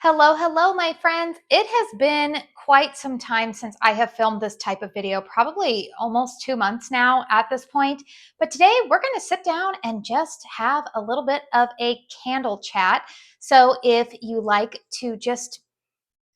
Hello, hello, my friends. It has been quite some time since I have filmed this type of video, probably almost 2 months now at this point. But today we're going to sit down and just have a little bit of a candle chat. So if you like to just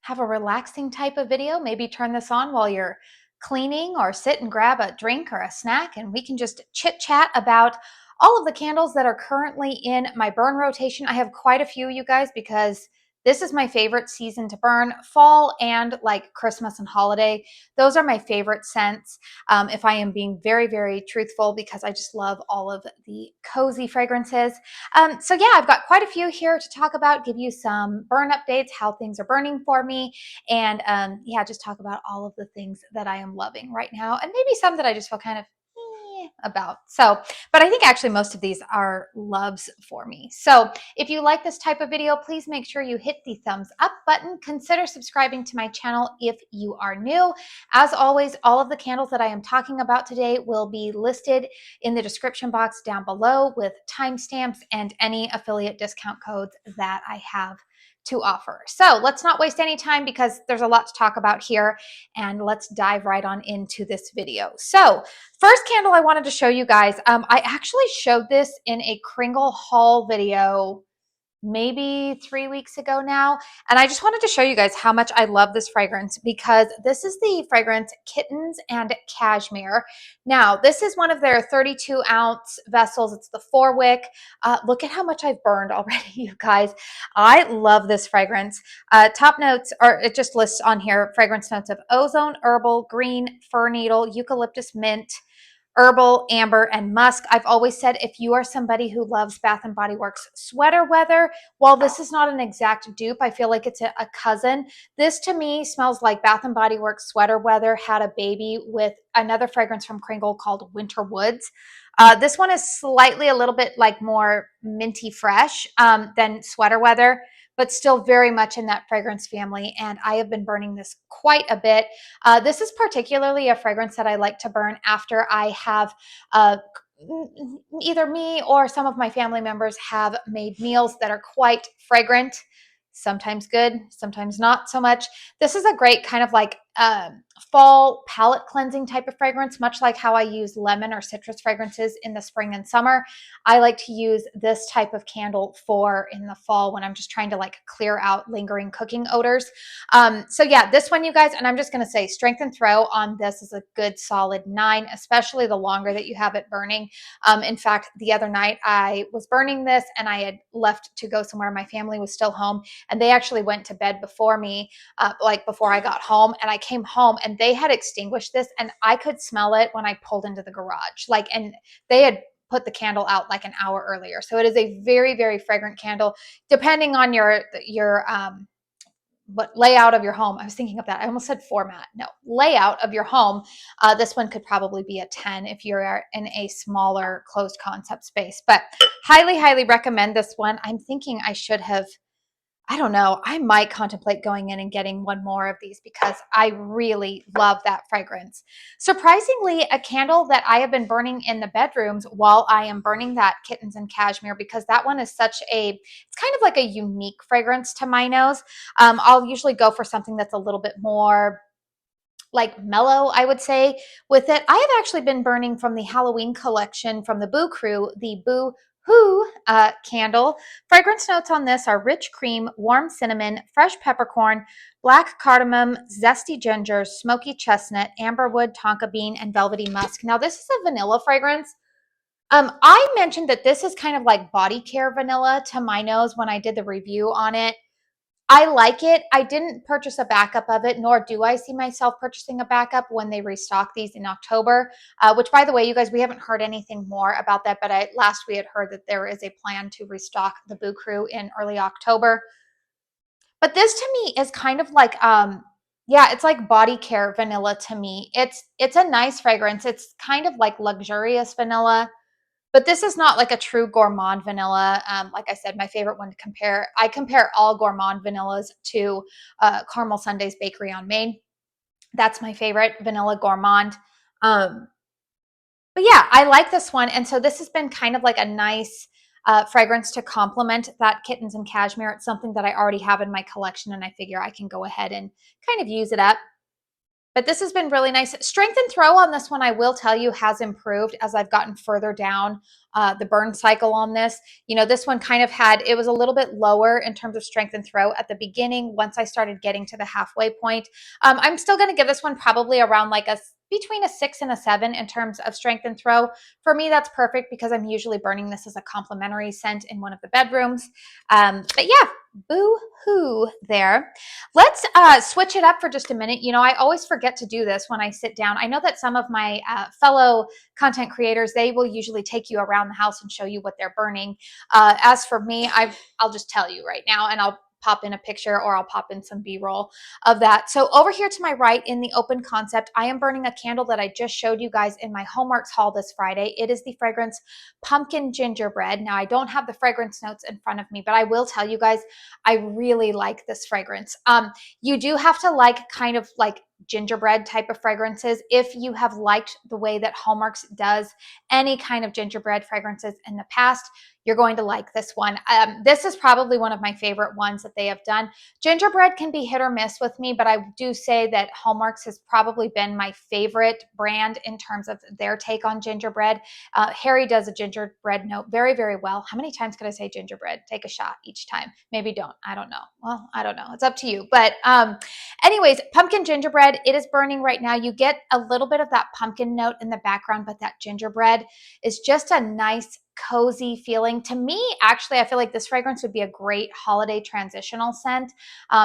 have a relaxing type of video, maybe turn this on while you're cleaning or sit and grab a drink or a snack and we can just chit chat about all of the candles that are currently in my burn rotation. I have quite a few, you guys, because this is my favorite season to burn. Fall and like Christmas and holiday. Those are my favorite scents. If I am being very, very truthful, because I just love all of the cozy fragrances. So yeah, I've got quite a few here to talk about, give you some burn updates, how things are burning for me, and yeah, just talk about all of the things that I am loving right now, and maybe some that I just feel kind of about. So, but I think actually most of these are loves for me. So if you like this type of video, please make sure you hit the thumbs up button. Consider subscribing to my channel if you are new. As always, all of the candles that I am talking about today will be listed in the description box down below with timestamps and any affiliate discount codes that I have to offer. So let's not waste any time because there's a lot to talk about here, and let's dive right on into this video. So first candle I wanted to show you guys, I actually showed this in a KRINGLE haul video maybe 3 weeks ago now. And I just wanted to show you guys how much I love this fragrance, because this is the fragrance Kittens and Cashmere. Now, this is one of their 32-ounce vessels. It's the 4-wick. Look at how much I've burned already, you guys. I love this fragrance. Top notes, or it just lists on here, fragrance notes of ozone, herbal, green, fir needle, eucalyptus, mint, herbal, amber, and musk. I've always said if you are somebody who loves Bath and Body Works sweater weather, while this is not an exact dupe, I feel like it's a cousin. This to me smells like Bath and Body Works sweater weather had a baby with another fragrance from KRINGLE called Winter Woods. This one is slightly a little bit like more minty fresh than sweater weather, but still very much in that fragrance family. And I have been burning this quite a bit. This is particularly a fragrance that I like to burn after I have either me or some of my family members have made meals that are quite fragrant, sometimes good, sometimes not so much. This is a great kind of like fall palette cleansing type of fragrance, much like how I use lemon or citrus fragrances in the spring and summer. I like to use this type of candle for in the fall when I'm just trying to like clear out lingering cooking odors. So yeah, this one, you guys, and I'm just going to say strength and throw on this is a good solid 9, especially the longer that you have it burning. In fact, the other night I was burning this and I had left to go somewhere. My family was still home and they actually went to bed before me, like before I got home, and I came home and they had extinguished this and I could smell it when I pulled into the garage. Like, and they had put the candle out like an hour earlier. So it is a very, very fragrant candle, depending on your what layout of your home. I was thinking of that. I almost said format. No, layout of your home. This one could probably be a 10 if you're in a smaller closed concept space, but highly, highly recommend this one. I'm thinking I should have, I don't know, I might contemplate going in and getting one more of these because I really love that fragrance. Surprisingly, a candle that I have been burning in the bedrooms while I am burning that Kittens and Cashmere, because that one is such a, it's kind of like a unique fragrance to my nose. I'll usually go for something that's a little bit more like mellow, I would say, with it. I have actually been burning from the Halloween collection from the Boo Crew, the Boo Whoo candle. Fragrance notes on this are rich cream, warm cinnamon, fresh peppercorn, black cardamom, zesty ginger, smoky chestnut, amberwood, tonka bean, and velvety musk. Now, this is a vanilla fragrance. I mentioned that this is kind of like body care vanilla to my nose when I did the review on it. I like it. I didn't purchase a backup of it, nor do I see myself purchasing a backup when they restock these in October, which, by the way, you guys, we haven't heard anything more about that, but last we had heard that there is a plan to restock the Boo Crew in early October. But this to me is kind of like, yeah, it's like body care vanilla to me. It's a nice fragrance. It's kind of like luxurious vanilla. But this is not like a true gourmand vanilla. Like I said, my favorite one to compare, I compare all gourmand vanillas to Caramel Sundays Bakery on Main. That's my favorite vanilla gourmand. But yeah, I like this one. And so this has been kind of like a nice fragrance to complement that Kittens and Cashmere. It's something that I already have in my collection, and I figure I can go ahead and kind of use it up. But this has been really nice. Strength and throw on this one, I will tell you, has improved as I've gotten further down the burn cycle on this. You know, this one kind of had, it was a little bit lower in terms of strength and throw at the beginning. Once I started getting to the halfway point, I'm still going to give this one probably around like between a 6 and a 7 in terms of strength and throw. For me, that's perfect because I'm usually burning this as a complimentary scent in one of the bedrooms. But yeah, boo-hoo there. Let's switch it up for just a minute. You know, I always forget to do this when I sit down. I know that some of my fellow content creators, they will usually take you around the house and show you what they're burning. As for me, I'll just tell you right now, and I'll pop in a picture or I'll pop in some B-roll of that. So over here to my right in the open concept, I am burning a candle that I just showed you guys in my HOMEWORX haul this Friday. It is the fragrance Pumpkin Gingerbread. Now, I don't have the fragrance notes in front of me, but I will tell you guys, I really like this fragrance. You do have to like kind of like gingerbread type of fragrances. If you have liked the way that HOMEWORX does any kind of gingerbread fragrances in the past, you're going to like this one. This is probably one of my favorite ones that they have done. Gingerbread can be hit or miss with me, but I do say that HOMEWORX has probably been my favorite brand in terms of their take on gingerbread. Harry does a gingerbread note very, very well. How many times could I say gingerbread? Take a shot each time. Maybe don't. I don't know. Well, I don't know. It's up to you. But anyways, pumpkin gingerbread, it is burning right now. You get a little bit of that pumpkin note in the background, but that gingerbread is just a nice, cozy feeling. To me, actually, I feel like this fragrance would be a great holiday transitional scent,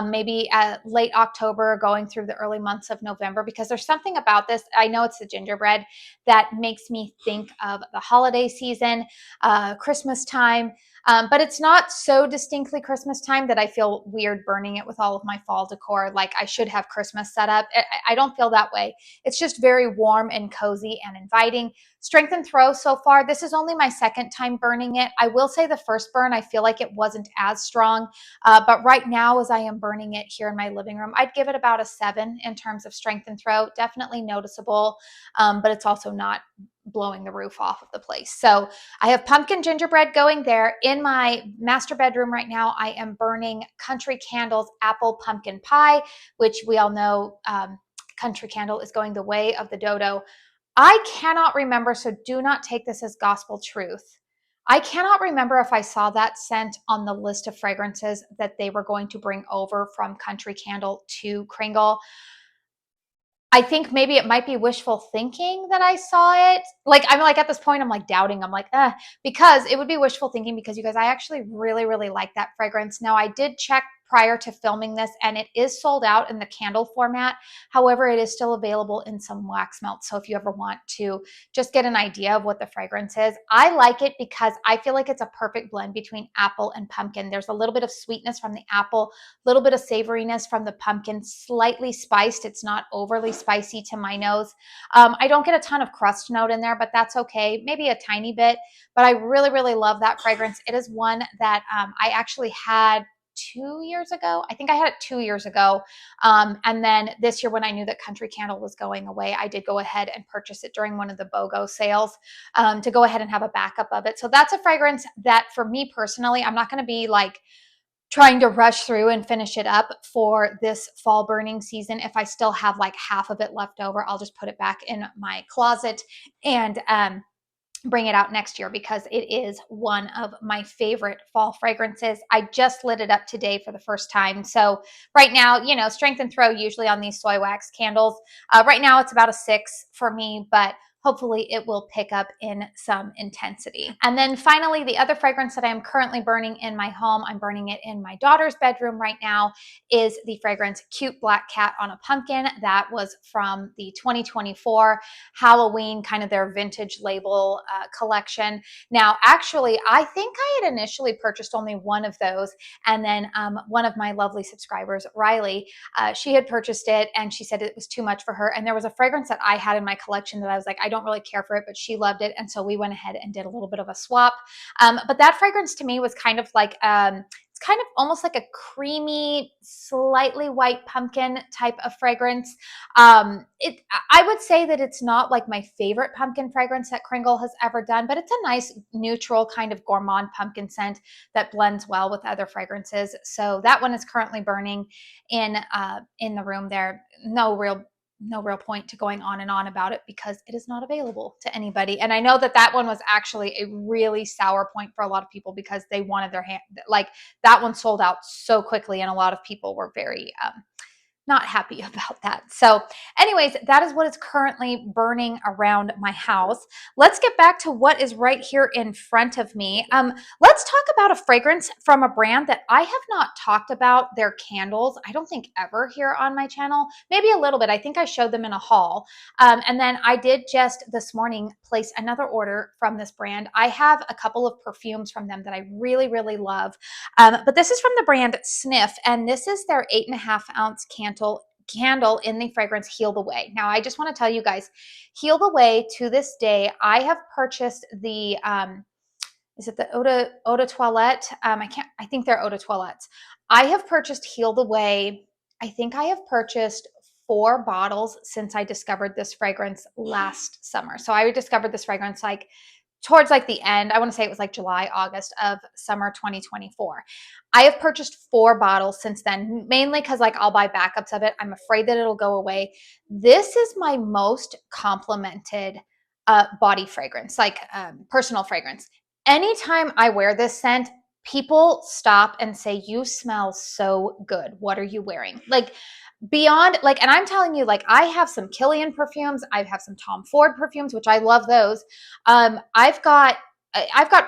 maybe at late October going through the early months of November, because there's something about this. I know it's the gingerbread that makes me think of the holiday season, Christmas time. But it's not so distinctly Christmas time that I feel weird burning it with all of my fall decor. Like I should have Christmas set up. I don't feel that way. It's just very warm and cozy and inviting. Strength and throw so far. This is only my second time burning it. I will say the first burn, I feel like it wasn't as strong. But right now, as I am burning it here in my living room, I'd give it about a 7 in terms of strength and throw. Definitely noticeable, but it's also not blowing the roof off of the place. So I have pumpkin gingerbread going there. In my master bedroom right now, I am burning Country Candle's apple pumpkin pie, which we all know Country Candle is going the way of the dodo. I cannot remember, so do not take this as gospel truth. I cannot remember if I saw that scent on the list of fragrances that they were going to bring over from Country Candle to KRINGLE. I think maybe it might be wishful thinking that I saw it. Like, I'm like at this point, I'm like doubting. I'm like, because it would be wishful thinking because you guys, I actually really, really like that fragrance. Now, I did check prior to filming this and it is sold out in the candle format. However, it is still available in some wax melts. So if you ever want to just get an idea of what the fragrance is, I like it because I feel like it's a perfect blend between apple and pumpkin. There's a little bit of sweetness from the apple, a little bit of savoriness from the pumpkin, slightly spiced. It's not overly spicy to my nose. I don't get a ton of crust note in there, but that's okay. Maybe a tiny bit, but I really, really love that fragrance. It is one that I actually had 2 years ago. I think I had it 2 years ago. And then this year when I knew that Country Candle was going away, I did go ahead and purchase it during one of the BOGO sales to go ahead and have a backup of it. So that's a fragrance that for me personally, I'm not going to be like trying to rush through and finish it up for this fall burning season. If I still have like half of it left over, I'll just put it back in my closet and bring it out next year because it is one of my favorite fall fragrances. I just lit it up today for the first time. So right now, you know, strength and throw usually on these soy wax candles. Right now it's about a 6 for me, but hopefully it will pick up in some intensity. And then finally, the other fragrance that I am currently burning in my home, I'm burning it in my daughter's bedroom right now, is the fragrance Cute Black Cat on a Pumpkin. That was from the 2024 Halloween, kind of their vintage label collection. Now, actually, I think I had initially purchased only one of those. And then one of my lovely subscribers, Riley, she had purchased it and she said it was too much for her. And there was a fragrance that I had in my collection that I was like, I don't really care for it, but she loved it. And so we went ahead and did a little bit of a swap. But that fragrance to me was kind of like, it's kind of almost like a creamy, slightly white pumpkin type of fragrance. I would say that it's not like my favorite pumpkin fragrance that Kringle has ever done, but it's a nice neutral kind of gourmand pumpkin scent that blends well with other fragrances. So that one is currently burning in the room there. No real point to going on and on about it because it is not available to anybody. And I know that that one was actually a really sour point for a lot of people because they wanted their hand, like that one sold out so quickly, and a lot of people were very not happy about that. So anyways, that is what is currently burning around my house. Let's get back to what is right here in front of me. Let's talk about a fragrance from a brand that I have not talked about their candles, I don't think ever here on my channel, maybe a little bit. I think I showed them in a haul. And then I did just this morning place another order from this brand. I have a couple of perfumes from them that I really, really love. But this is from the brand Snif, and this is their 8.5-ounce candle in the fragrance Heal the Way. Now, I just want to tell you guys, Heal the Way, to this day, I have purchased the, is it the Eau de Toilette? I think they're Eau de Toilettes. I have purchased Heal the Way. I think I have purchased 4 bottles since I discovered this fragrance last summer. So I discovered this fragrance like towards like the end, I want to say it was like July, August of summer 2024. I have purchased 4 bottles since then, mainly because like I'll buy backups of it. I'm afraid that it'll go away. This is my most complimented body fragrance, like personal fragrance. Anytime I wear this scent, people stop and say, "You smell so good. What are you wearing?" Like beyond, like, and I'm telling you, like, I have some Killian perfumes, I have some Tom Ford perfumes, which I love those. I've got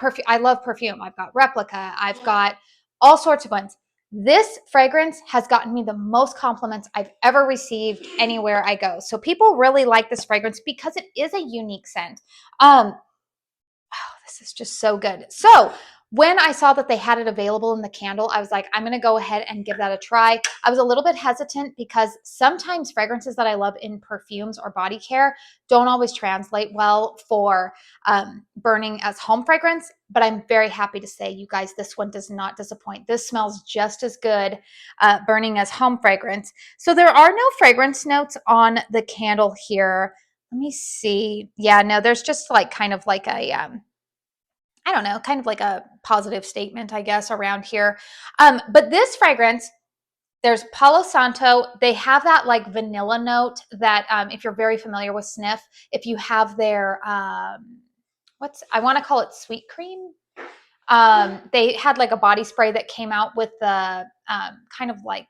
perfume. I love perfume. I've got Replica. I've got all sorts of ones. This fragrance has gotten me the most compliments I've ever received anywhere I go. So people really like this fragrance because it is a unique scent. This is just so good. So when I saw that they had it available in the candle, I was like, I'm going to go ahead and give that a try. I was a little bit hesitant because sometimes fragrances that I love in perfumes or body care don't always translate well for burning as home fragrance. But I'm very happy to say, you guys, this one does not disappoint. This smells just as good burning as home fragrance. So there are no fragrance notes on the candle here. Let me see. Yeah, no, there's just like kind of like a I don't know, kind of like a positive statement, I guess, around here. But this fragrance, there's Palo Santo. They have that like vanilla note that if you're very familiar with Snif, if you have their, I want to call it sweet cream. They had like a body spray that came out with the kind of like,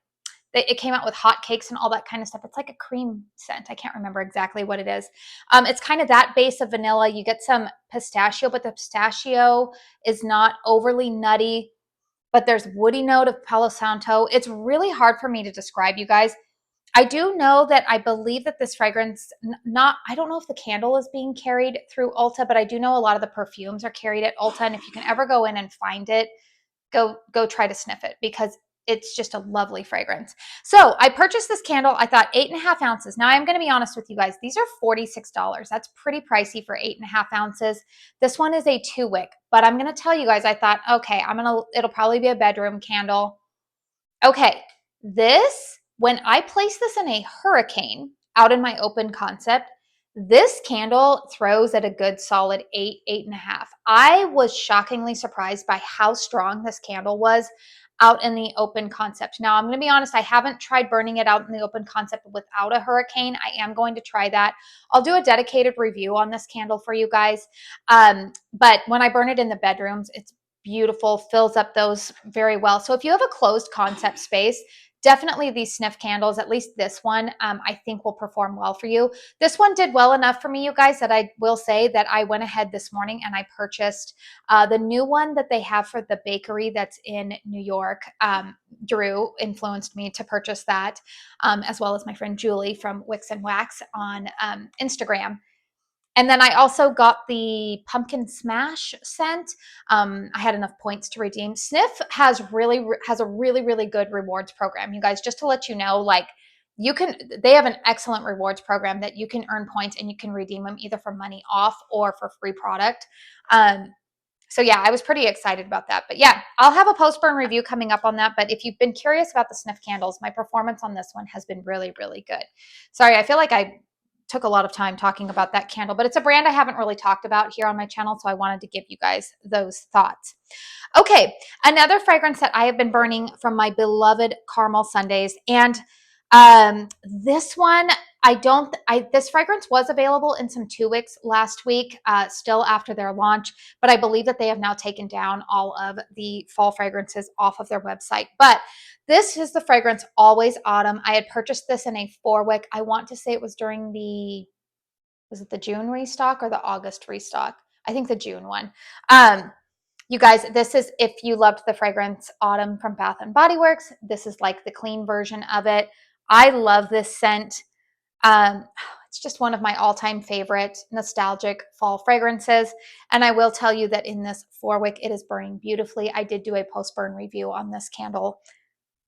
it came out with hot cakes and all that kind of stuff. It's like a cream scent. I can't remember exactly what it is. It's kind of that base of vanilla. You get some pistachio, but the pistachio is not overly nutty, but there's woody note of Palo Santo. It's really hard for me to describe, you guys. I do know that I believe that this fragrance, I don't know if the candle is being carried through Ulta, but I do know a lot of the perfumes are carried at Ulta. And if you can ever go in and find it, go try to sniff it because it's just a lovely fragrance. So I purchased this candle. I thought 8.5 ounces. Now I'm going to be honest with you guys. These are $46. That's pretty pricey for 8.5 ounces. This one is a 2-wick, but I'm going to tell you guys, I thought, okay, it'll probably be a bedroom candle. Okay. When I place this in a hurricane out in my open concept, this candle throws at a good solid 8.5. I was shockingly surprised by how strong this candle was out in the open concept. Now, I'm going to be honest, I haven't tried burning it out in the open concept without a hurricane. I am going to try that. I'll do a dedicated review on this candle for you guys. But when I burn it in the bedrooms, it's beautiful, fills up those very well. So if you have a closed concept space, definitely these Snif candles, at least this one, I think will perform well for you. This one did well enough for me, you guys, that I will say that I went ahead this morning and I purchased the new one that they have for the bakery that's in New York. Drew influenced me to purchase that, as well as my friend Julie from Wix and Wax on Instagram. And then I also got the pumpkin smash scent. I had enough points to redeem. Snif has a really good rewards program. You guys, just to let you know, like they have an excellent rewards program that you can earn points and you can redeem them either for money off or for free product. So yeah, I was pretty excited about that. But yeah, I'll have a post-burn review coming up on that. But if you've been curious about the Snif candles, my performance on this one has been really, really good. Sorry, I feel like I took a lot of time talking about that candle, but it's a brand I haven't really talked about here on my channel, so I wanted to give you guys those thoughts. Okay, another fragrance that I have been burning from my beloved Caramel Sundays, and this one, this fragrance was available in some 2 weeks last week, still after their launch, but I believe that they have now taken down all of the fall fragrances off of their website. But this is the fragrance Always Autumn. I had purchased this in a 4-wick. I want to say it was during was it the June restock or the August restock? I think the June one. You guys, this is, if you loved the fragrance Autumn from Bath & Body Works, this is like the clean version of it. I love this scent. It's just one of my all-time favorite nostalgic fall fragrances. And I will tell you that in this 4-wick, it is burning beautifully. I did do a post-burn review on this candle.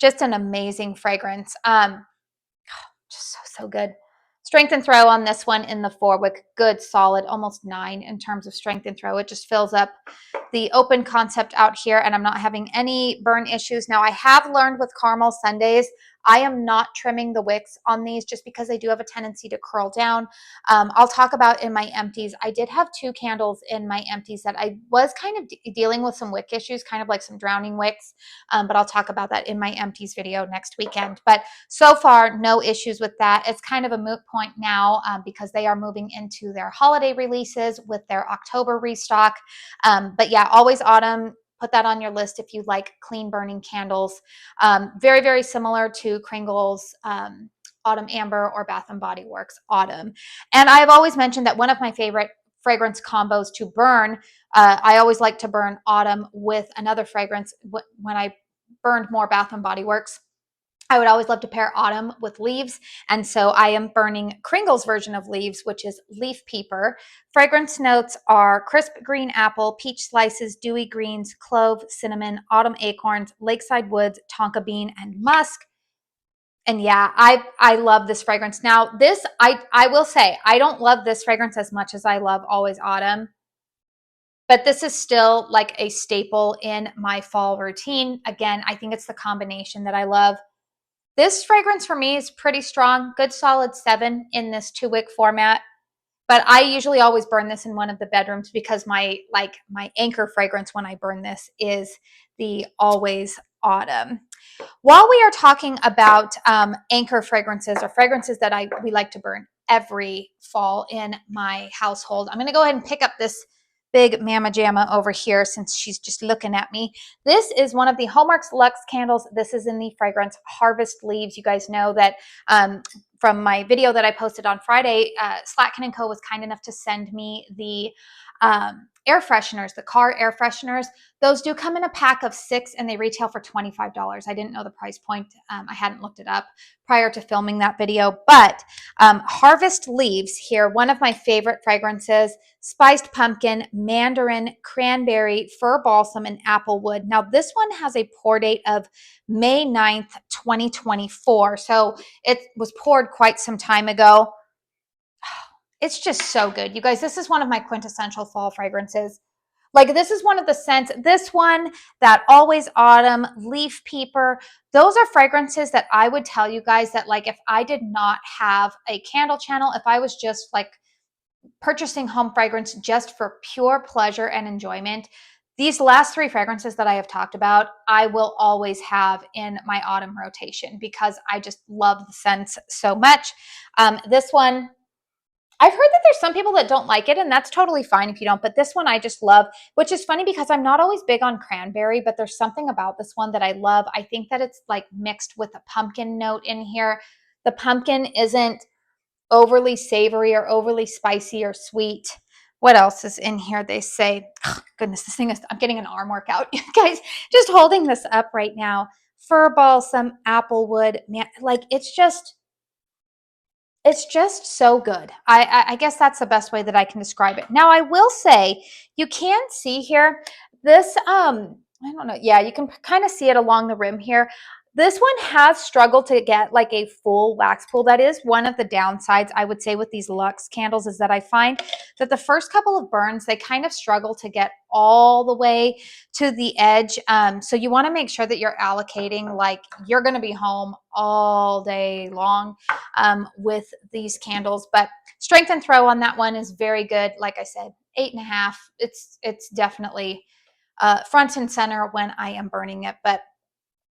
Just an amazing fragrance. Just so good. Strength and throw on this one in the 4-wick, good, solid, almost 9 in terms of strength and throw. It just fills up the open concept out here, and I'm not having any burn issues. Now, I have learned with Caramel Sundays, I am not trimming the wicks on these just because they do have a tendency to curl down. I'll talk about in my empties. I did have 2 candles in my empties that I was kind of dealing with some wick issues, kind of like some drowning wicks, but I'll talk about that in my empties video next weekend. But so far, no issues with that. It's kind of a moot point now because they are moving into their holiday releases with their October restock. But yeah, Always Autumn, put that on your list if you like clean burning candles. Very, very similar to KRINGLE's Autumn Amber or Bath & Body Works Autumn. And I've always mentioned that one of my favorite fragrance combos to burn, I always like to burn Autumn with another fragrance. When I burned more Bath & Body Works, I would always love to pair Autumn with Leaves, and so I am burning KRINGLE's version of Leaves, which is Leaf Peeper. Fragrance notes are crisp green apple, peach slices, dewy greens, clove, cinnamon, autumn acorns, lakeside woods, tonka bean, and musk. And yeah, I love this fragrance. Now, this, I will say, I don't love this fragrance as much as I love Always Autumn, but this is still like a staple in my fall routine. Again, I think it's the combination that I love. This fragrance for me is pretty strong, good solid 7 in this 2-wick format. But I usually always burn this in one of the bedrooms because my anchor fragrance when I burn this is the Always Autumn. While we are talking about anchor fragrances or fragrances that we like to burn every fall in my household, I'm going to go ahead and pick up this big Mama Jamma over here since she's just looking at me. This is one of the HOMEWORX Luxe candles. This is in the fragrance Harvest Leaves. You guys know that from my video that I posted on Friday, Slatkin & Co. was kind enough to send me the air fresheners, the car air fresheners. Those do come in a pack of 6 and they retail for $25. I didn't know the price point. I hadn't looked it up prior to filming that video, but Harvest Leaves here, one of my favorite fragrances, spiced pumpkin, mandarin, cranberry, fir balsam, and applewood. Now this one has a pour date of May 9th, 2024. So it was poured quite some time ago. It's just so good. You guys, this is one of my quintessential fall fragrances. Like this is one of the scents, this one, that Always Autumn, Leaf Peeper, those are fragrances that I would tell you guys that like if I did not have a candle channel, if I was just like purchasing home fragrance just for pure pleasure and enjoyment, these last 3 fragrances that I have talked about, I will always have in my autumn rotation because I just love the scents so much. This one, I've heard that there's some people that don't like it, and that's totally fine if you don't, but this one I just love, which is funny because I'm not always big on cranberry, but there's something about this one that I love. I think that it's like mixed with a pumpkin note in here. The pumpkin isn't overly savory or overly spicy or sweet. What else is in here? They say, oh, goodness, this thing is, I'm getting an arm workout. You guys, just holding this up right now. Fir balsam, applewood, man, like it's just so good. I guess that's the best way that I can describe it. Now, I will say, you can see here, this, I don't know, yeah, you can kind of see it along the rim here. This one has struggled to get like a full wax pool. That is one of the downsides, I would say, with these Luxe candles, is that I find that the first couple of burns, they kind of struggle to get all the way to the edge. So you want to make sure that you're allocating, like you're going to be home all day long with these candles. But strength and throw on that one is very good. Like I said, 8.5. It's definitely front and center when I am burning it. But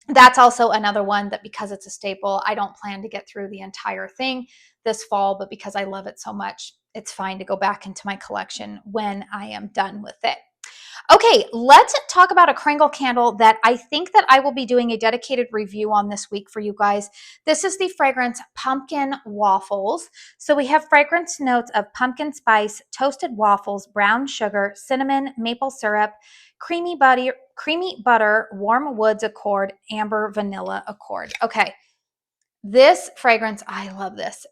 that's also another one that, because it's a staple, I don't plan to get through the entire thing this fall, but because I love it so much, it's fine to go back into my collection when I am done with it. Okay, let's talk about a KRINGLE candle that I think that I will be doing a dedicated review on this week for you guys. This is the fragrance Pumpkin Waffles. So we have fragrance notes of pumpkin spice, toasted waffles, brown sugar, cinnamon, maple syrup, creamy butter, warm woods accord, amber vanilla accord. Okay, this fragrance, I love this.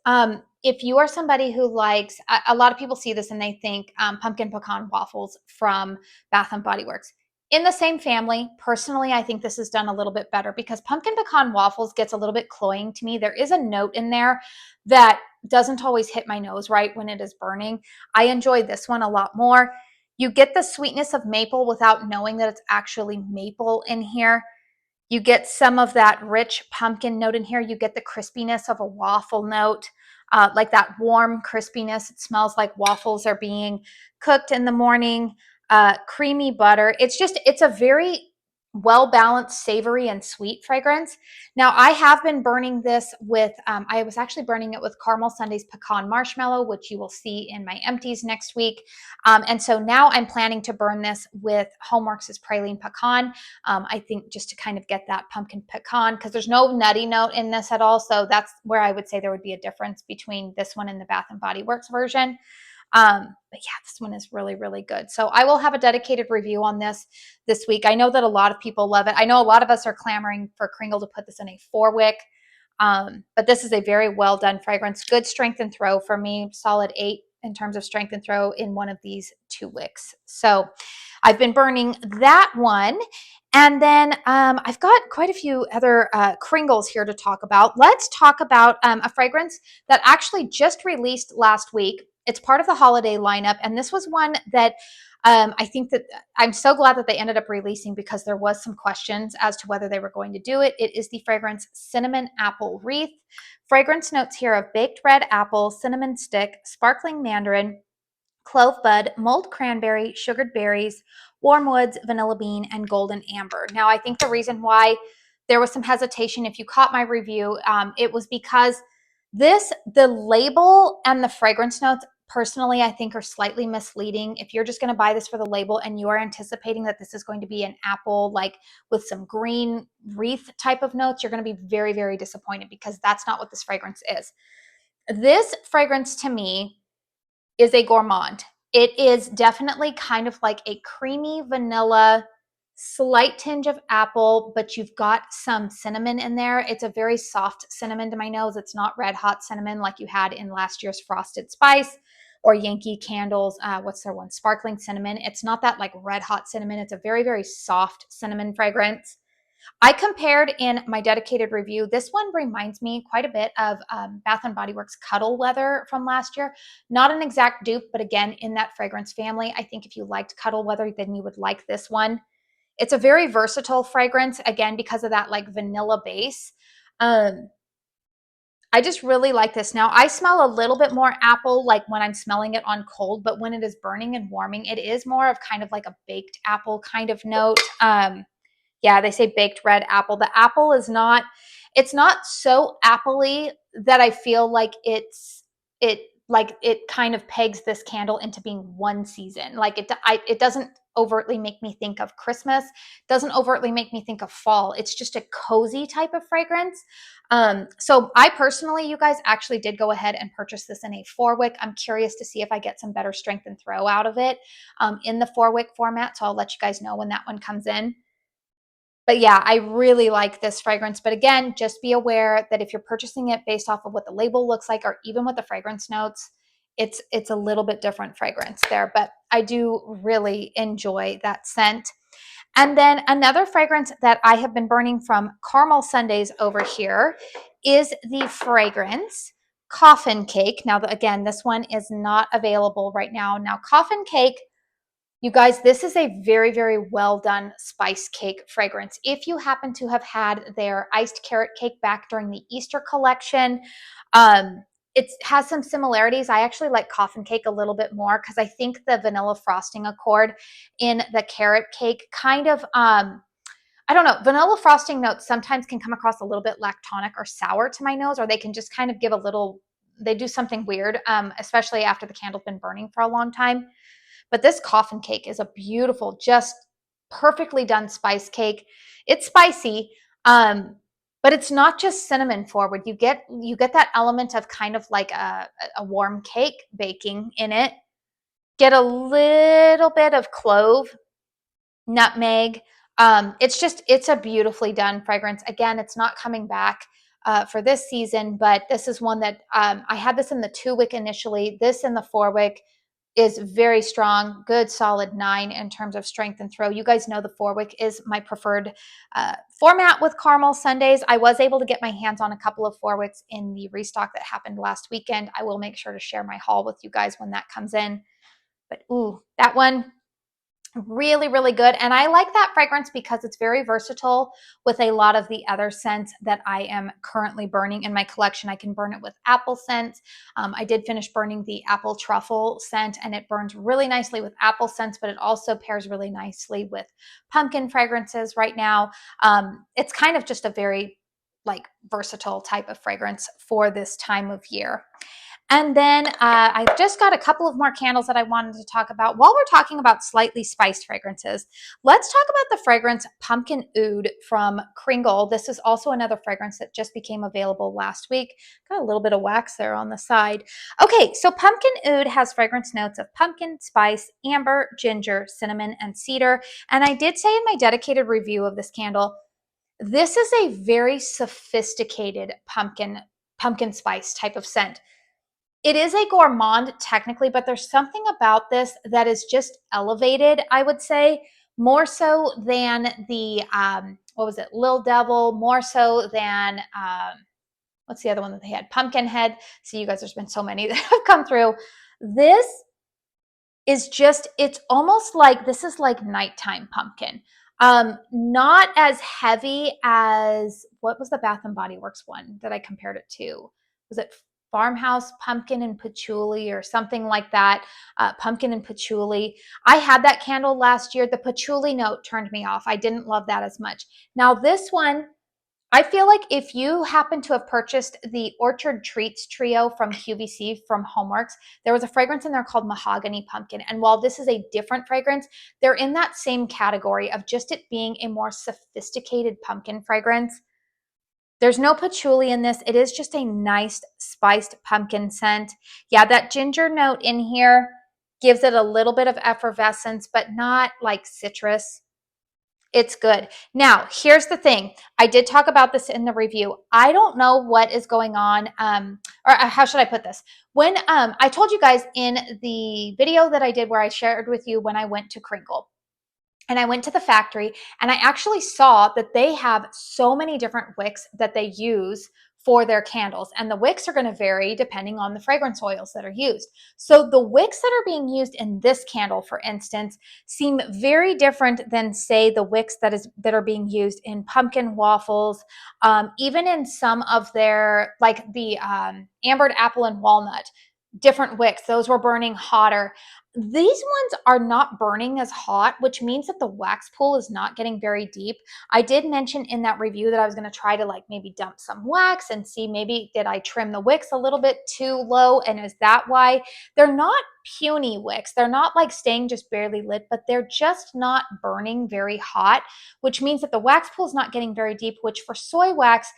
If you are somebody who likes, a lot of people see this and they think pumpkin pecan waffles from Bath and Body Works. In the same family, personally, I think this is done a little bit better because pumpkin pecan waffles gets a little bit cloying to me. There is a note in there that doesn't always hit my nose right when it is burning. I enjoy this one a lot more. You get the sweetness of maple without knowing that it's actually maple in here. You get some of that rich pumpkin note in here. You get the crispiness of a waffle note, like that warm crispiness. It smells like waffles are being cooked in the morning. Creamy butter. It's a very well-balanced, savory and sweet fragrance. Now, I have been burning this with, I was actually burning it with Caramel Sundays Pecan Marshmallow, which you will see in my empties next week. And so now I'm planning to burn this with HOMEWORX's Praline Pecan. I think just to kind of get that pumpkin pecan, because there's no nutty note in this at all. So that's where I would say there would be a difference between this one and the Bath and Body Works version. But yeah, this one is really, really good. So I will have a dedicated review on this week. I know that a lot of people love it. I know a lot of us are clamoring for KRINGLE to put this in a 4-wick. But this is a very well done fragrance. Good strength and throw for me. Solid 8 in terms of strength and throw in one of these 2 wicks. So I've been burning that one. And then I've got quite a few other KRINGLEs here to talk about. Let's talk about a fragrance that actually just released last week. It's part of the holiday lineup. And this was one that I think that I'm so glad that they ended up releasing, because there was some questions as to whether they were going to do it. It is the fragrance Cinnamon Apple Wreath. Fragrance notes here of baked red apple, cinnamon stick, sparkling mandarin, clove bud, mulled cranberry, sugared berries, warm woods, vanilla bean, and golden amber. Now, I think the reason why there was some hesitation, if you caught my review, it was because the label and the fragrance notes, personally, I think are slightly misleading. If you're just going to buy this for the label and you are anticipating that this is going to be an apple, like with some green wreath type of notes, you're going to be very, very disappointed, because that's not what this fragrance is. This fragrance to me is a gourmand. It is definitely kind of like a creamy vanilla, slight tinge of apple, but you've got some cinnamon in there. It's a very soft cinnamon to my nose. It's not red hot cinnamon like you had in last year's Frosted Spice or Yankee Candles. What's their one? Sparkling cinnamon. It's not that like red hot cinnamon. It's a very, very soft cinnamon fragrance. I compared in my dedicated review. This one reminds me quite a bit of Bath & Body Works Cuddle Weather from last year. Not an exact dupe, but again, in that fragrance family. I think if you liked Cuddle Weather, then you would like this one. It's a very versatile fragrance, again, because of that like vanilla base. I just really like this. Now, I smell a little bit more apple like when I'm smelling it on cold, but when it is burning and warming, it is more of kind of like a baked apple kind of note. Yeah, they say baked red apple. The apple is not, it's not so appley that I feel like it kind of pegs this candle into being one season. Like it doesn't overtly make me think of Christmas, doesn't overtly make me think of fall. It's just a cozy type of fragrance. So I personally, you guys, actually did go ahead and purchase this in a 4-wick. I'm curious to see if I get some better strength and throw out of it in the 4-wick format. So I'll let you guys know when that one comes in. But yeah, I really like this fragrance. But again, just be aware that if you're purchasing it based off of what the label looks like, or even with the fragrance notes, it's a little bit different fragrance there. But I do really enjoy that scent. And then another fragrance that I have been burning from Caramel Sundays over here is the fragrance Coffin Cake. Now, again, this one is not available right now. Now, Coffin Cake, you guys, this is a very, very well done spice cake fragrance. If you happen to have had their iced carrot cake back during the Easter collection, it has some similarities. I actually like Coffin Cake a little bit more because I think the vanilla frosting accord in the carrot cake kind of, I don't know, vanilla frosting notes sometimes can come across a little bit lactonic or sour to my nose, or they can just kind of give a little, they do something weird, especially after the candle's been burning for a long time. But this Coffin Cake is a beautiful, just perfectly done spice cake. It's spicy, but it's not just cinnamon forward. You get that element of kind of like a warm cake baking in it. Get a little bit of clove, nutmeg. It's a beautifully done fragrance. Again, it's not coming back for this season, but this is one that I had this in the 2-wick initially. This in the 4-wick is very strong, good solid 9 in terms of strength and throw. You guys know the 4-wick is my preferred format with Caramel Sundays. I was able to get my hands on a couple of 4-wicks in the restock that happened last weekend. I will make sure to share my haul with you guys when that comes in. But ooh, that one, really, really good. And I like that fragrance because it's very versatile with a lot of the other scents that I am currently burning in my collection. I can burn it with apple scents. I did finish burning the apple truffle scent, and it burns really nicely with apple scents, but it also pairs really nicely with pumpkin fragrances right now. It's kind of just a very like versatile type of fragrance for this time of year. And then I've just got a couple of more candles that I wanted to talk about. While we're talking about slightly spiced fragrances, let's talk about the fragrance Pumpkin Oud from KRINGLE. This is also another fragrance that just became available last week. Got a little bit of wax there on the side. Okay, so Pumpkin Oud has fragrance notes of pumpkin, spice, amber, ginger, cinnamon, and cedar. And I did say in my dedicated review of this candle, this is a very sophisticated pumpkin spice type of scent. It is a gourmand technically, but there's something about this that is just elevated, I would say, more so than the, what was it, Lil Devil, more so than, what's the other one that they had? Pumpkinhead. See, you guys, there's been so many that have come through. This is just, it's almost like, this is like nighttime pumpkin. Not as heavy as, what was the Bath and Body Works one that I compared it to? Was it Farmhouse Pumpkin and Patchouli or something like that? Pumpkin and Patchouli. I had that candle last year. The patchouli note turned me off. I didn't love that as much. Now this one, I feel like if you happen to have purchased the Orchard Treats trio from QVC from HOMEWORX, there was a fragrance in there called Mahogany Pumpkin. And while this is a different fragrance, they're in that same category of just it being a more sophisticated pumpkin fragrance. There's no patchouli in this. It is just a nice spiced pumpkin scent. Yeah, that ginger note in here gives it a little bit of effervescence, but not like citrus. It's good. Now, here's the thing. I did talk about this in the review. I don't know what is going on, or how should I put this? When I told you guys in the video that I did where I shared with you when I went to KRINGLE, and I went to the factory and I actually saw that they have so many different wicks that they use for their candles. And the wicks are going to vary depending on the fragrance oils that are used. So the wicks that are being used in this candle, for instance, seem very different than, say, the wicks that are being used in pumpkin waffles, even in some of their, like the ambered apple and walnut, different wicks. Those were burning hotter. These ones are not burning as hot, which means that the wax pool is not getting very deep. I did mention in that review that I was going to try to like maybe dump some wax and see maybe did I trim the wicks a little bit too low, and is that why? They're not puny wicks. They're not like staying just barely lit, but they're just not burning very hot, which means that the wax pool is not getting very deep, which for soy wax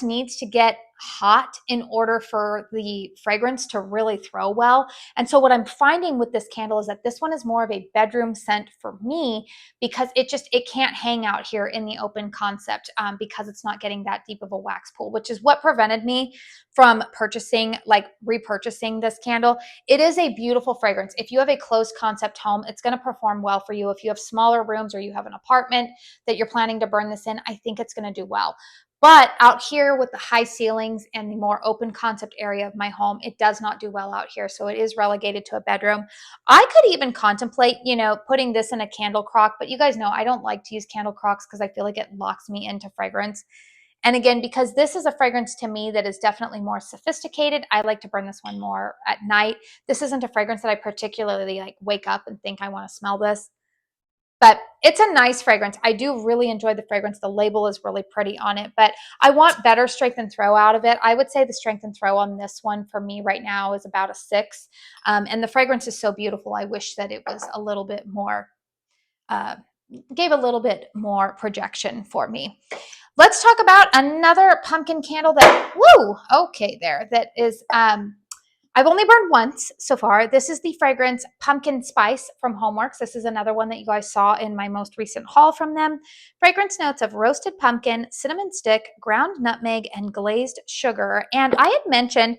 needs to get hot in order for the fragrance to really throw well. And so what I'm finding with this candle is that this one is more of a bedroom scent for me because it can't hang out here in the open concept because it's not getting that deep of a wax pool, which is what prevented me from repurchasing this candle. It is a beautiful fragrance. If you have a closed concept home, it's going to perform well for you. If you have smaller rooms or you have an apartment that you're planning to burn this in, I think it's going to do well. But out here with the high ceilings and the more open concept area of my home, it does not do well out here. So it is relegated to a bedroom. I could even contemplate, putting this in a candle crock, but you guys know I don't like to use candle crocks because I feel like it locks me into fragrance. And again, because this is a fragrance to me that is definitely more sophisticated, I like to burn this one more at night. This isn't a fragrance that I particularly wake up and think I want to smell this. But it's a nice fragrance. I do really enjoy the fragrance. The label is really pretty on it, but I want better strength and throw out of it. I would say the strength and throw on this one for me right now is about a 6. And the fragrance is so beautiful. I wish that it was a little bit more, gave a little bit more projection for me. Let's talk about another pumpkin candle that, that is, I've only burned once so far. This is the fragrance Pumpkin Spice from HOMEWORX. This is another one that you guys saw in my most recent haul from them. Fragrance notes of roasted pumpkin, cinnamon stick, ground nutmeg, and glazed sugar. And I had mentioned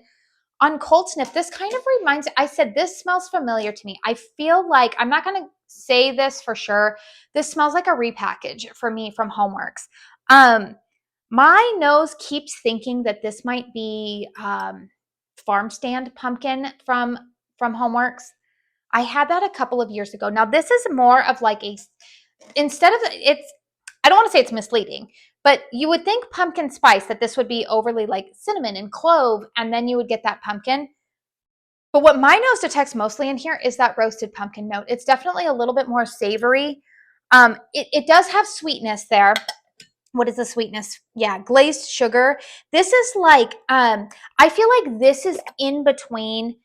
on cold sniff, this kind of reminds, I said, this smells familiar to me. I feel like, I'm not going to say this for sure, this smells like a repackage for me from HOMEWORX. My nose keeps thinking that this might be farm stand pumpkin from HOMEWORX. I had that a couple of years ago. Now this is more of like instead of I don't want to say it's misleading, but you would think pumpkin spice that this would be overly like cinnamon and clove, and then you would get that pumpkin. But what my nose detects mostly in here is that roasted pumpkin note. It's definitely a little bit more savory. It does have sweetness there. What is the sweetness? Yeah, glazed sugar. This is like, I feel like this is in between.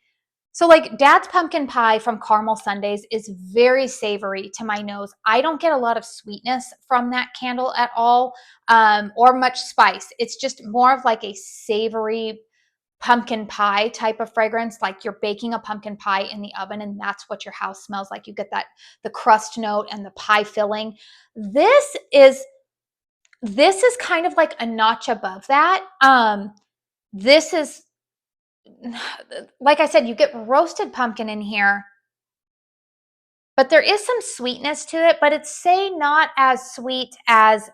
So like Dad's pumpkin pie from Caramel Sundays is very savory to my nose. I don't get a lot of sweetness from that candle at all, or much spice. It's just more of like a savory pumpkin pie type of fragrance. Like you're baking a pumpkin pie in the oven and that's what your house smells like. You get the crust note and the pie filling. This is kind of like a notch above that. This is, like I said, you get roasted pumpkin in here, but there is some sweetness to it, but it's not as sweet as,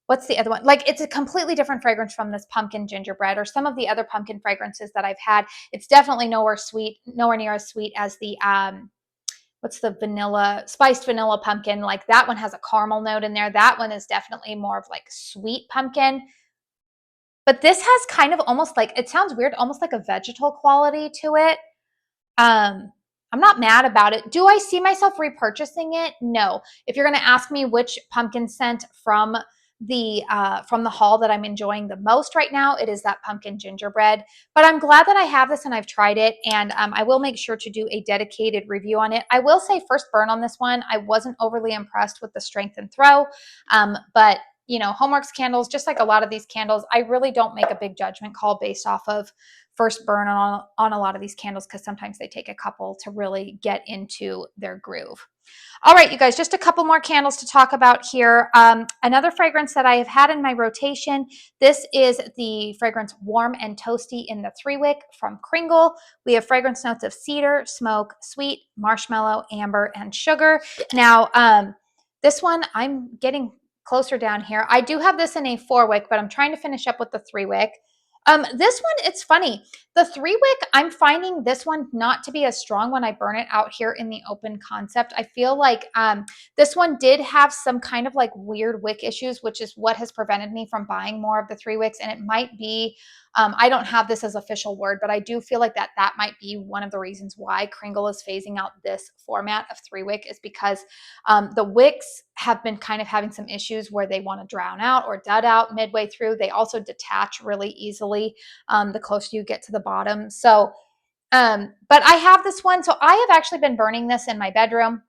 what's the other one? Like it's a completely different fragrance from this pumpkin gingerbread or some of the other pumpkin fragrances that I've had. It's definitely nowhere near as sweet as the, what's the spiced vanilla pumpkin? Like that one has a caramel note in there. That one is definitely more of like sweet pumpkin. But this has kind of almost like, it sounds weird, almost like a vegetal quality to it. I'm not mad about it. Do I see myself repurchasing it? No. If you're going to ask me which pumpkin scent from the haul that I'm enjoying the most right now, it is that pumpkin gingerbread. But I'm glad that I have this and I've tried it, and I will make sure to do a dedicated review on it. I will say first burn on this one, I wasn't overly impressed with the strength and throw, but HOMEWORX candles, just like a lot of these candles, I really don't make a big judgment call based off of first burn on a lot of these candles because sometimes they take a couple to really get into their groove. All right, you guys, just a couple more candles to talk about here. Another fragrance that I have had in my rotation, this is the fragrance Warm and Toasty in the 3-wick from KRINGLE. We have fragrance notes of cedar, smoke, sweet, marshmallow, amber, and sugar. Now, this one, I'm getting closer down here. I do have this in a 4-wick, but I'm trying to finish up with the 3-wick. This one, it's funny. The 3-wick, I'm finding this one not to be as strong when I burn it out here in the open concept. I feel like this one did have some kind of like weird wick issues, which is what has prevented me from buying more of the 3-wicks. And it might be, I don't have this as official word, but I do feel like that might be one of the reasons why KRINGLE is phasing out this format of 3-wick, is because the wicks have been kind of having some issues where they want to drown out or dud out midway through. They also detach really easily the closer you get to the bottom. So, but I have this one. So I have actually been burning this in my bedroom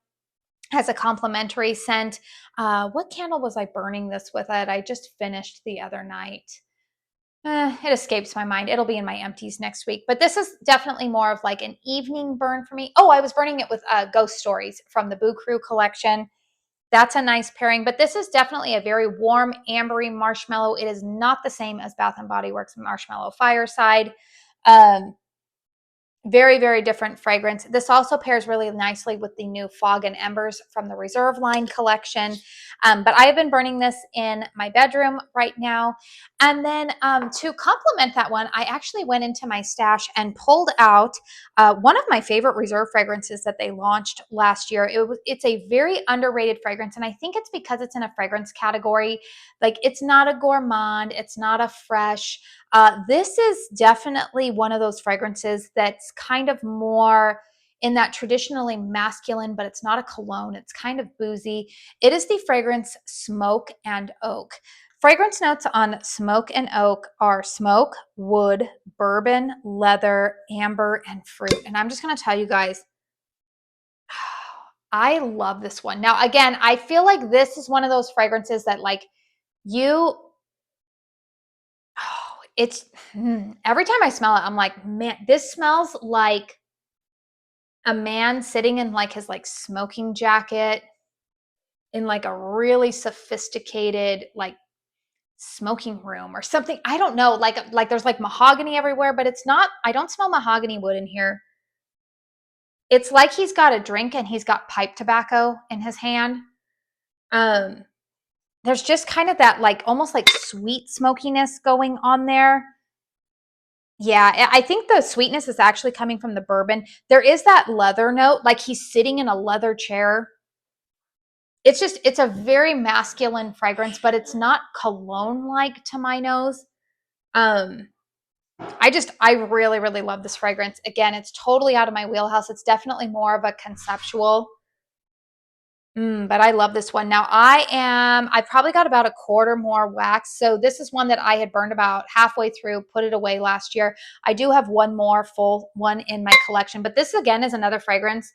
as a complimentary scent. What candle was I burning this with? I just finished the other night. It escapes my mind. It'll be in my empties next week. But this is definitely more of like an evening burn for me. Oh, I was burning it with Ghost Stories from the Boo Crew collection. That's a nice pairing. But this is definitely a very warm, ambery marshmallow. It is not the same as Bath & Body Works Marshmallow Fireside. Very, very different fragrance. This also pairs really nicely with the new Fog and Embers from the Reserve line collection. But I have been burning this in my bedroom right now. And then to complement that one, I actually went into my stash and pulled out one of my favorite Reserve fragrances that they launched last year. It's a very underrated fragrance, and I think it's because it's in a fragrance category. Like, it's not a gourmand, it's not a fresh. This is definitely one of those fragrances that's kind of more in that traditionally masculine, but it's not a cologne. It's kind of boozy. It is the fragrance Smoke and Oak. Fragrance notes on Smoke and Oak are smoke, wood, bourbon, leather, amber, and fruit. And I'm just going to tell you guys, I love this one. Now, again, I feel like this is one of those fragrances that like you it's every time I smell it, I'm like, man, this smells like a man sitting in like his like smoking jacket in like a really sophisticated like smoking room or something. I don't know, like there's like mahogany everywhere, but it's not, I don't smell mahogany wood in here. It's like he's got a drink and he's got pipe tobacco in his hand. There's just kind of that like almost like sweet smokiness going on there. Yeah, I think the sweetness is actually coming from the bourbon. There is that leather note, like he's sitting in a leather chair. It's a very masculine fragrance, but it's not cologne-like to my nose. Um, I really, really love this fragrance. Again, it's totally out of my wheelhouse. It's definitely more of a conceptual. But I love this one. Now I probably got about a quarter more wax. So this is one that I had burned about halfway through, put it away last year. I do have one more full one in my collection, but this again is another fragrance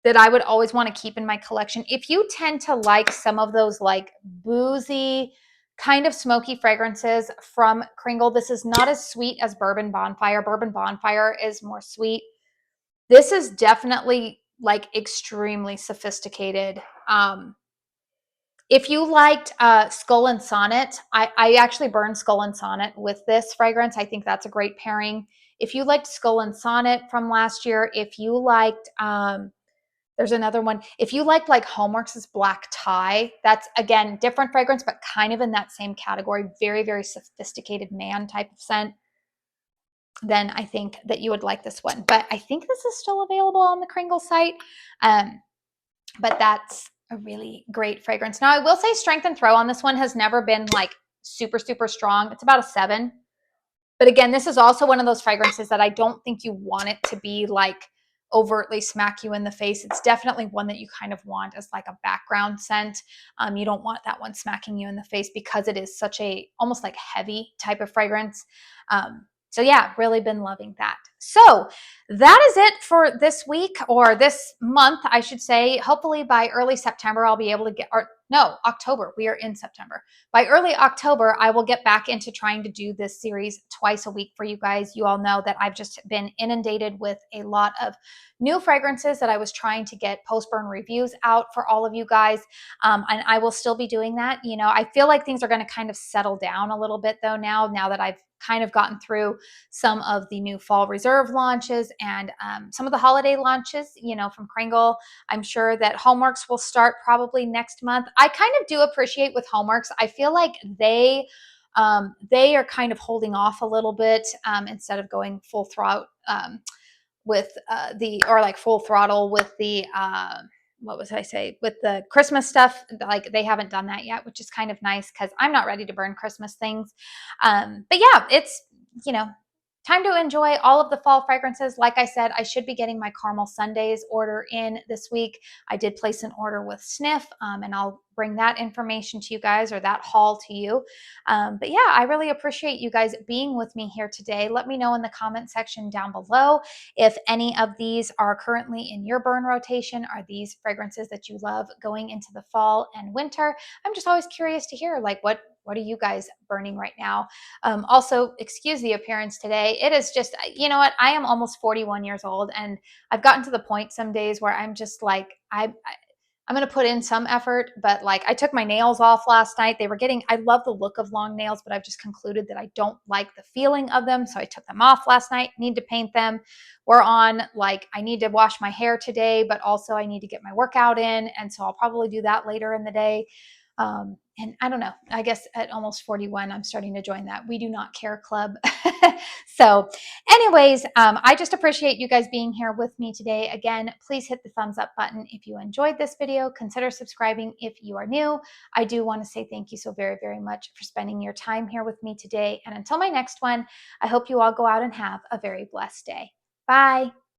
that I would always want to keep in my collection. If you tend to like some of those like boozy, kind of smoky fragrances from KRINGLE, this is not as sweet as Bourbon Bonfire. Bourbon Bonfire is more sweet. This is definitely like extremely sophisticated. If you liked Skull and Sonnet, I actually burned Skull and Sonnet with this fragrance. I think that's a great pairing. If you liked Skull and Sonnet from last year, if you liked, there's another one. If you liked like HOMEWORX's Black Tie, that's again, different fragrance, but kind of in that same category. Very, very sophisticated man type of scent. Then I think that you would like this one. But I think this is still available on the KRINGLE site. But that's a really great fragrance. Now, I will say Strength and Throw on this one has never been like super, super strong. It's about a 7. But again, this is also one of those fragrances that I don't think you want it to be like overtly smack you in the face. It's definitely one that you kind of want as like a background scent. You don't want that one smacking you in the face because it is such a almost like heavy type of fragrance. So yeah, really been loving that. So that is it for this week, or this month, I should say. Hopefully by early September, I'll be able to get, or no, October. We are in September. By early October, I will get back into trying to do this series twice a week for you guys. You all know that I've just been inundated with a lot of new fragrances that I was trying to get post-burn reviews out for all of you guys. And I will still be doing that. You know, I feel like things are going to kind of settle down a little bit though now that I've kind of gotten through some of the new fall reserve launches and some of the holiday launches, you know, from KRINGLE. I'm sure that HOMEWORX will start probably next month. I kind of do appreciate with HOMEWORX. I feel like they are kind of holding off a little bit instead of going full throttle with full throttle with the what was I say, with the Christmas stuff. Like they haven't done that yet, which is kind of nice because I'm not ready to burn Christmas things. But yeah, it's, you know, time to enjoy all of the fall fragrances. Like I said, I should be getting my Caramel Sundays order in this week. I did place an order with Snif, and I'll bring that information to you guys, or that haul to you. But yeah, I really appreciate you guys being with me here today. Let me know in the comment section down below if any of these are currently in your burn rotation. Are these fragrances that you love going into the fall and winter? I'm just always curious to hear like what What are you guys burning right now? Also, excuse the appearance today. It is just, you know what? I am almost 41 years old, and I've gotten to the point some days where I'm just like, I'm going to put in some effort, but like I took my nails off last night. I love the look of long nails, but I've just concluded that I don't like the feeling of them. So I took them off last night, need to paint them. We're on, like, I need to wash my hair today, but also I need to get my workout in. And so I'll probably do that later in the day. And I don't know, I guess at almost 41, I'm starting to join that We Do Not Care Club. So anyways, I just appreciate you guys being here with me today. Again, please hit the thumbs up button if you enjoyed this video. Consider subscribing if you are new. I do want to say thank you so very, very much for spending your time here with me today. And until my next one, I hope you all go out and have a very blessed day. Bye.